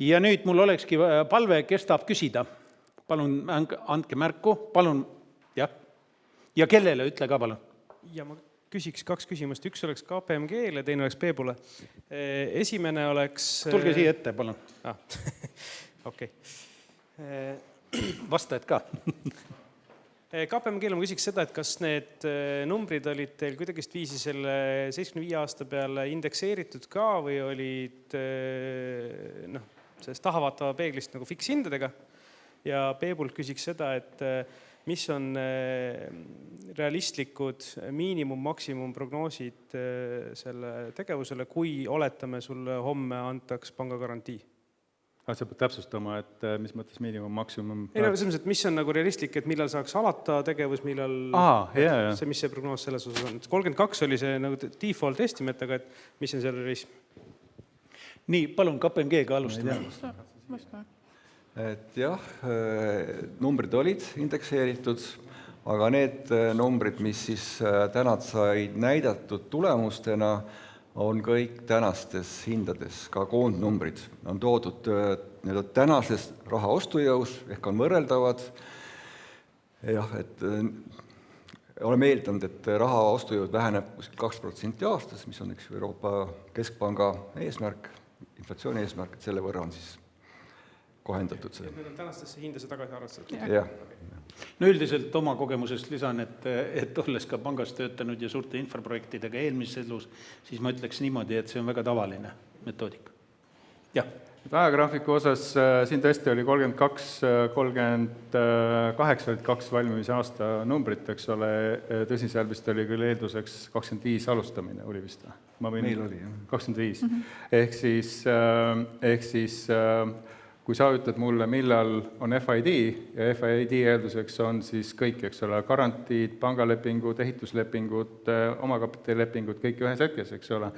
Ja nüüd mul olekski palve, kes tahab küsida. Palun andke märku, palun, jah. Ja kellele, ütle ka palun. Ja ma küsiks 2 küsimust. Üks oleks KPMG-le, teine oleks Peebule. Esimene oleks... Tulge siia ette, palun. Okei. Vastajad ka. KPMG-le ma küsiks seda, et kas need numbrid olid teil kuidagist viisi selle 75 aasta peale indekseeritud ka või olid sellest tahavaatava peeglist nagu fikshindadega? Ja Peebult küsiks seda, et mis on realistlikud miinimum, maksimum prognoosid selle tegevusele, kui oletame sulle homme antaks pangagarantii? Sa pead täpsustama, et mis mõttes miinimum, maksimum... Ei, selles mõttes, et mis on nagu realistlik, et millal saaks alata tegevus, millal see, mis see prognoos selles osas on. 32 oli see nagu default estimate, aga et mis on see realism? Nii, palun KPMG-ga alustame. Et jah, numbrid olid indekseeritud, aga need numbrid, mis siis täna said näidatud tulemustena, on kõik tänastes hindades, ka koondnumbrid. On toodud tänases raha ostujõus, ehk on võrreldavad. Jah, et oleme eeldanud, et raha ostujõud väheneb 2% aastas, mis on üks Euroopa Keskpanga eesmärk, inflatsiooni eesmärk, et selle võrra on siis kohendatud see. Need on tänastesse hindesse tagasi arvestatud. Jah. No üldiselt oma kogemusest lisan, et olles ka pangas töötanud ja suurte infraprojektidega eelmises elus, siis ma ütleks niimoodi, et see on väga tavaline metoodika. Jah. Ajagraafiku osas siin tõesti oli 32, 38 olid 2 valmimise aasta numbrit, eks ole, tõsisel vist oli küll eelduseks 25 alustamine, oli vist? Meil oli, jah. 25. Ehk siis kui sa ütled mulle, millal on FID, ja FID eelduseks on siis kõik, eks ole, garantiid, pangalepingud, ehituslepingud, omakapitalilepingud, kõik ühes hetkes, eks ole.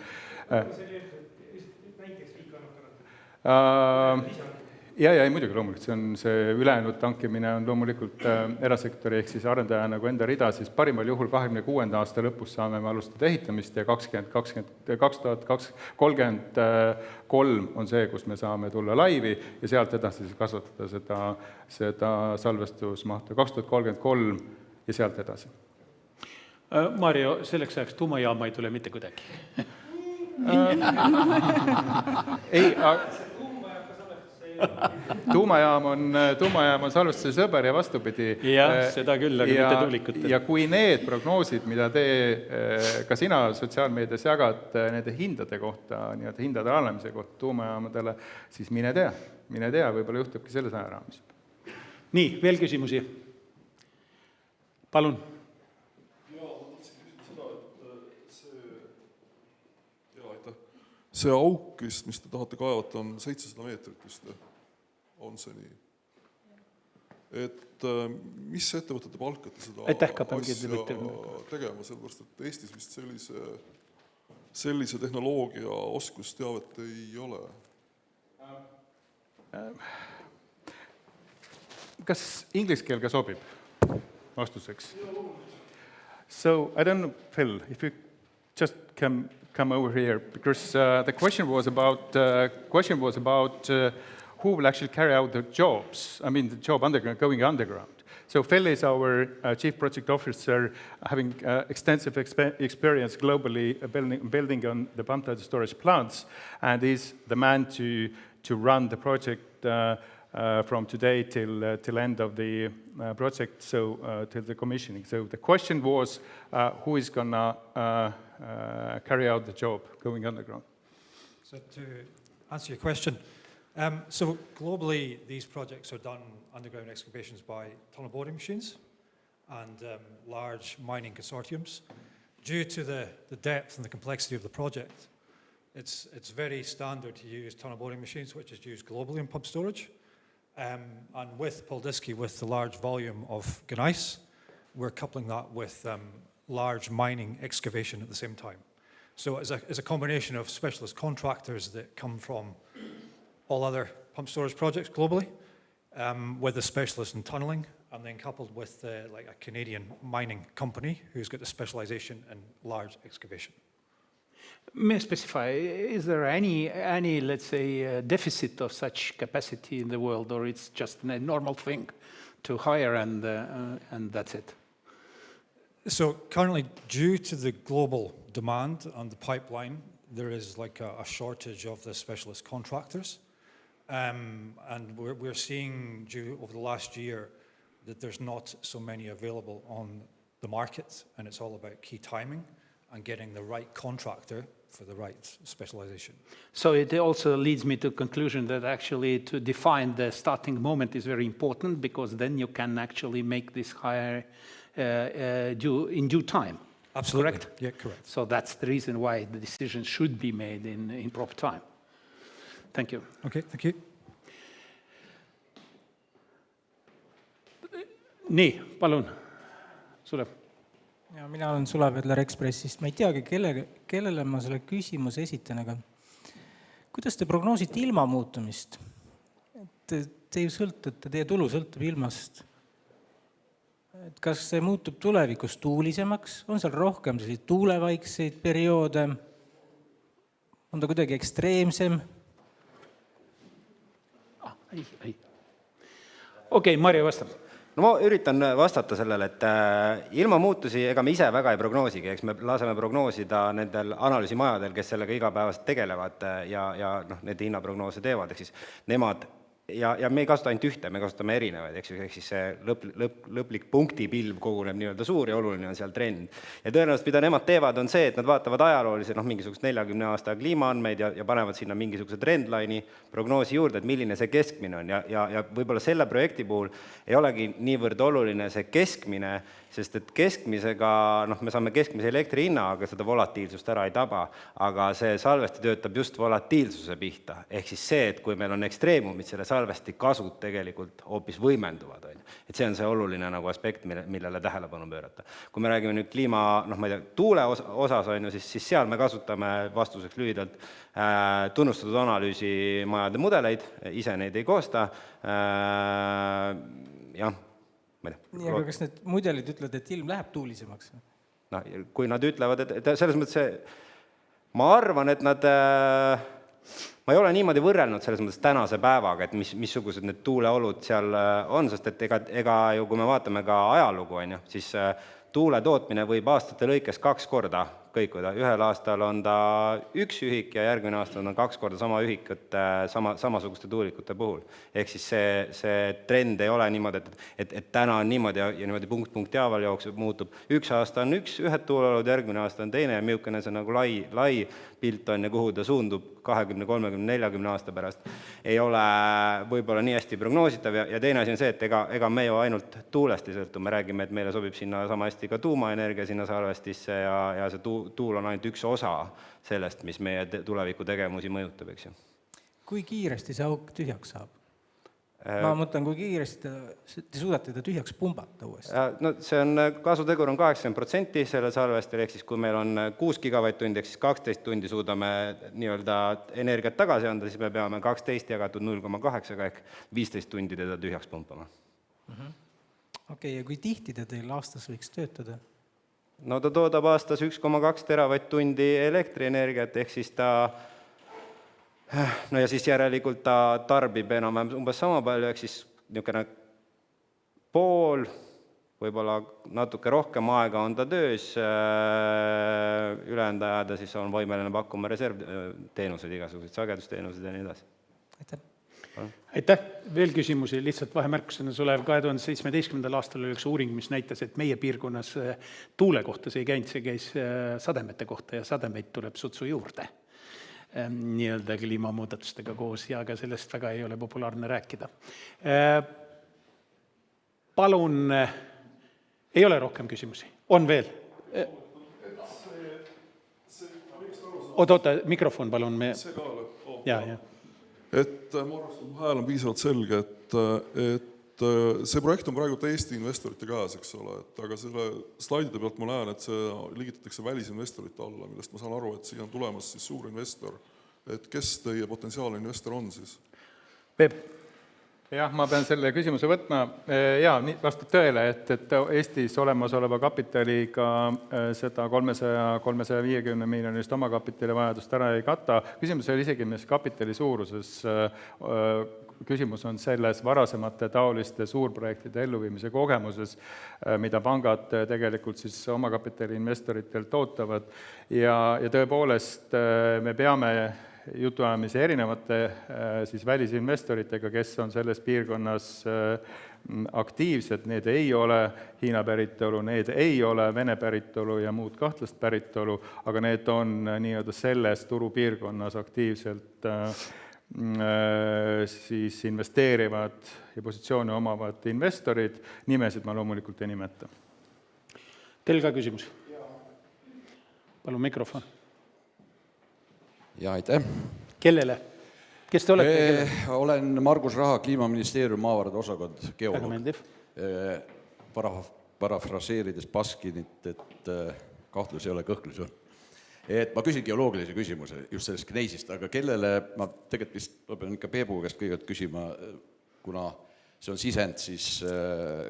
Ja, muidugi loomulikult, see on see ülejäänud tankimine on loomulikult erasektori ehk siis arendaja nagu enda rida, siis parimal juhul 26. aasta lõpus saame me alustada ehitamist ja 2033 on see, kus me saame tulla laivi ja sealt edasi siis kasvatada seda salvestusmahtu 2033 ja sealt edasi. Mario, selleks ajaks tuumajaama ei tule mitte kuidagi. Ei, tuumajaam on salvestuse sõber ja vastupidi. Jah, seda küll, aga mitte tuulikute. Ja kui need prognoosid, mida ka sina sotsiaalmeedias jagad nende hindade kohta, hindade alanemise kohta tuumajaamadele, siis mine tea, võib-olla juhtubki selles ajaraamis. Nii, veel küsimusi? Palun. See auk, mis te tahate kaevata, on 700 meetrit vist, on see nii. Et mis ettevõtte te palkate seda asja tegema, sellepärast, et Eestis vist sellise tehnoloogia oskusteavet ei ole? Kas inglise keel ka sobib vastuseks? So, I don't know, Phil, if you just come over here, because the question was about who will actually carry out the jobs, the job going underground. So Phil is our Chief Project Officer, having extensive experience globally building on the pumped hydro storage plants, and is the man to run the project from today till end of the project, so till the commissioning. So the question was, who is going to carry out the job going underground? So to answer your question, so globally these projects are done underground excavations by tunnel boring machines and large mining consortiums. Due to the depth and the complexity of the project, it's very standard to use tunnel boring machines, which is used globally in pump storage. And with Paldiski, with the large volume of gneiss, we're coupling that with large mining excavation at the same time. So it's a combination of specialist contractors that come from all other pump storage projects globally, with a specialist in tunneling, and then coupled with like a Canadian mining company who's got the specialization in large excavation. May I specify, is there any let's say, deficit of such capacity in the world, or it's just a normal thing to hire and that's it? So currently, due to the global demand and the pipeline, there is like a shortage of the specialist contractors. And we're seeing over the last year that there's not so many available on the market, and it's all about key timing and getting the right contractor for the right specialization. So it also leads me to conclusion that actually to define the starting moment is very important, because then you can actually make this hire in due time. Absolutely. Correct? Yeah, correct. So that's the reason why the decision should be made in proper time. Thank you. Okay, thank you. Nii, palun, Sulev. Ja, mina olen Sulev Edler Ekspressist. Ma ei teagi, kellele ma selle küsimuse esitan, aga kuidas te prognoosite ilma muutumist? Te ju sõltute, teie tulu sõltub ilmast. Kas see muutub tulevikus tuulisemaks? On seal rohkem selliseid tuulevaikseid perioode? On ta kuidagi ekstreemsem? Okei, Marju vastab. No ma üritan vastata sellele, et ilma muutusi ega me ise väga ei prognoosigi, eks me laseme prognoosida nendel analüüsimajadel, kes sellega igapäevast tegelevad ja need hinnaprognoose teevad, ehk siis nemad, ja me ei kasuta ainult ühte, me kasutame erinevaid, ehk siis see lõplik punktipilv koguneb nii-öelda suur ja oluline on seal trend. Ja tõenäoliselt, mida nemad teevad, on see, et nad vaatavad ajaloolisi mingisugust 40 aasta kliimaandmeid ja panevad sinna mingisuguse trendline'i prognoosi juurde, et milline see keskmine on. Ja võib-olla selle projekti puhul ei olegi niivõrd oluline see keskmine, sest et keskmisega, me saame keskmise elektri hinna, aga seda volatiilsust ära ei taba, aga see salvesti töötab just volatiilsuse pihta. Ehk siis see, et kui meil on ekstreemumid, selle salvesti kasud tegelikult hoopis võimenduvad. Et see on see oluline aspekt, millele tähelepanu pöörata. Kui me räägime nüüd kliima, tuule osas, siis seal me kasutame vastuseks lühidalt tunnustatud analüüsimajade mudeleid, ise neid ei koosta, jah. Nii, aga kas need mudelid ütlevad, et ilm läheb tuulisemaks? Kui nad ütlevad, et selles mõttes ma arvan, et nad, ma ei ole niimoodi võrrelnud selles mõttes tänase päevaga, et missugused need tuuleolud seal on, sest et ega ju, kui me vaatame ka ajalugu, siis tuule tootmine võib aastate lõikes 2 korda kõikuda. Ühel aastal on ta 1 ühik ja järgmine aastal on 2 korda sama ühikut samasuguste tuulikute puhul. Ehk siis see trend ei ole niimoodi, et täna on niimoodi ja niimoodi punkt jaaval jookseb, muutub. 1 aasta on ühed tuuleolud, järgmine aasta on teine ja miukene see nagu lai pilt on ja kuhu ta suundub 20, 30, 40 aasta pärast. Ei ole võib-olla nii hästi prognoositav ja teine asi on see, et ega me ju ainult tuulest ei sõltu. Me räägime, et meile sobib sinna sama hästi ka tuumaenergia sinna salvestisse ja see tuul on ainult üks osa sellest, mis meie tuleviku tegemusi mõjutab, eks ju. Kui kiiresti see auk tühjaks saab? Ma mõtlen, kui kiiresti te suudate ta tühjaks pumbata uuesti? No see on, kasutegur on 80% selle salvestel, ehk siis kui meil on 6 gigavatt-tundi, ehk siis 12 tundi suudame nii-öelda energiat tagasi anda, siis me peame 12 jagatud 0,8 ehk 15 tundi teda tühjaks pumpama. Okei, ja kui tihti ta teil aastas võiks töötada? No ta toodab aastas 1,2 teravatt-tundi elektrienergiat, ehk siis ta, no ja siis järelikult ta tarbib enam umbes sama palju, ehk siis niisugune pool, võib-olla natuke rohkem aega on ta töös, ülejäänud ajada siis on võimeline pakkuma reservteenuseid, igasuguseid sagedusteenuseid ja nii edasi. Aitäh! Aitäh! Veel küsimusi, lihtsalt vahemärkusena Sulev. 2017. aastal oli üks uuring, mis näitas, et meie piirkonnas tuule kohta see ei käinud, see käis sademete kohta ja sademeid tuleb sutsu juurde nii-öelda kliimamuudatustega koos ja ka sellest väga ei ole populaarne rääkida. Palun, ei ole rohkem küsimusi? On veel? Oota, mikrofon palun. See ka ole. Jaa. Et ma arvan, et mu hääl on piisavalt selge, et see projekt on praegu Eesti investorite käes, eks ole, aga selle slaidide pealt ma näen, et see liigitatakse välisinvestorite alla, millest ma saan aru, et siin on tulemas siis suur investor. Et kes teie potentsiaalne investor on siis? Peep? jah, ma pean selle küsimuse võtma. Jaa, nii vastab tõele, et Eestis olemasoleva kapitaliga seda 350 miljonist omakapitali vajadust ära ei kata. Küsimus ei ole isegi mis kapitali suuruses. Küsimus on selles varasemate taoliste suurprojektide elluviimise kogemuses, mida pangad tegelikult siis omakapitali investoritelt ootavad. Ja tõepoolest me peame jutuajamise erinevate siis välisinvestoritega, kes on selles piirkonnas aktiivsed, need ei ole Hiina päritolu, need ei ole Vene päritolu ja muud kahtlast päritolu, aga need on nii-öelda selles turupiirkonnas aktiivselt siis investeerivad ja positsioone omavad investorid, nimesid ma loomulikult ei nimeta. Teil ka küsimus? Palun mikrofon. Ja aitäh. Kellele? Kes te olete? Olen Margus Raha, Kliimaministeerium maavarade osakond, geoloog. Parafraseerides Baskinit, et kahtlus ei ole, kõhklus on. Et ma küsin geoloogilise küsimuse just sellest Gneisist, aga kellele, ma tegelikult vist pean ikka Peebu käest kõigepealt küsima, kuna see on sisend siis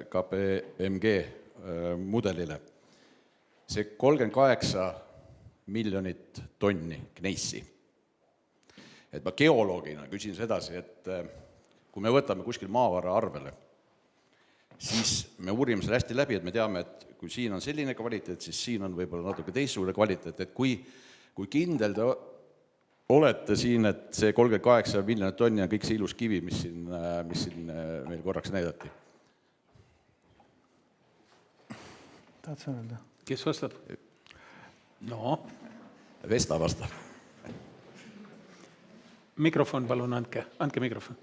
KPMG mudelile. See 38 miljonit tonni Gneisi. Et ma geoloogina küsin sedasi, et kui me võtame kuskil maavara arvele, siis me uurime selle hästi läbi, et me teame, et kui siin on selline kvaliteet, siis siin on võib-olla natuke teistsugune kvaliteet, et kui kindel te olete siin, et see 38 miljonit tonni on kõik see ilus kivi, mis siin meil korraks näidati? Tahad sa öelda? Kes vastab? No. Vesta vastab. Mikrofon palun, andke mikrofon.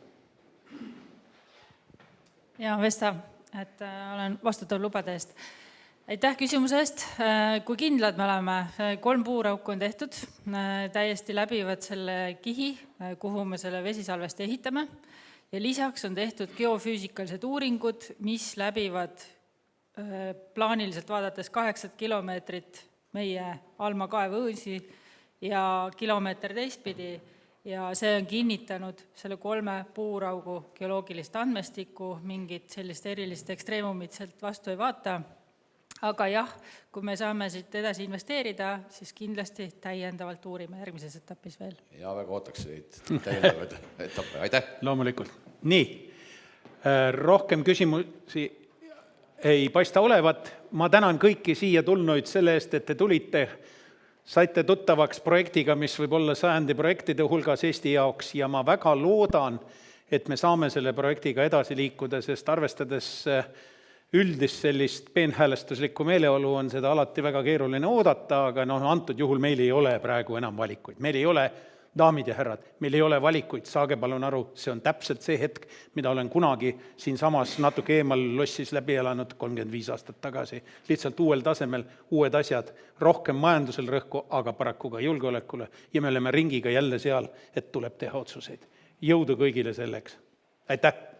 Ja, Vesta, et olen vastutav lubade eest. Aitäh küsimuse eest. Kui kindlad me oleme, 3 puurauku on tehtud, täiesti läbivad selle kihi, kuhu me selle vesisalvesti ehitame, ja lisaks on tehtud geofüüsikalised uuringud, mis läbivad plaaniliselt vaadates 8 kilomeetrit meie Alma kaevuõõsi ja kilomeeter teistpidi, ja see on kinnitanud selle 3 puuraugu geoloogilist andmestikku, mingit sellist erilist ekstreemumit sealt vastu ei vaata. Aga jah, kui me saame siit edasi investeerida, siis kindlasti täiendavalt uurime järgmises etapis veel. Ja väga ootaks neid täiendavaid etappe. Aitäh! Loomulikult. Nii, rohkem küsimusi ei paista olevat. Ma tänan kõiki siia tulnuid selle eest, et te tulite, saite tuttavaks projektiga, mis võib olla 100 projektide hulgas Eesti jaoks, ja ma väga loodan, et me saame selle projektiga edasi liikuda, sest arvestades üldist sellist peenhäälestuslikku meeleolu on seda alati väga keeruline oodata, aga antud juhul meil ei ole praegu enam valikuid. Meil ei ole, daamid ja härrad, meil ei ole valikuid, saage palun aru, see on täpselt see hetk, mida olen kunagi siin samas natuke eemal lossis läbi elanud 35 aastat tagasi. Lihtsalt uuel tasemel, uued asjad, rohkem majandusel rõhku, aga paraku ka julgeolekule, ja me oleme ringiga jälle seal, et tuleb teha otsuseid. Jõudu kõigile selleks. Aitäh!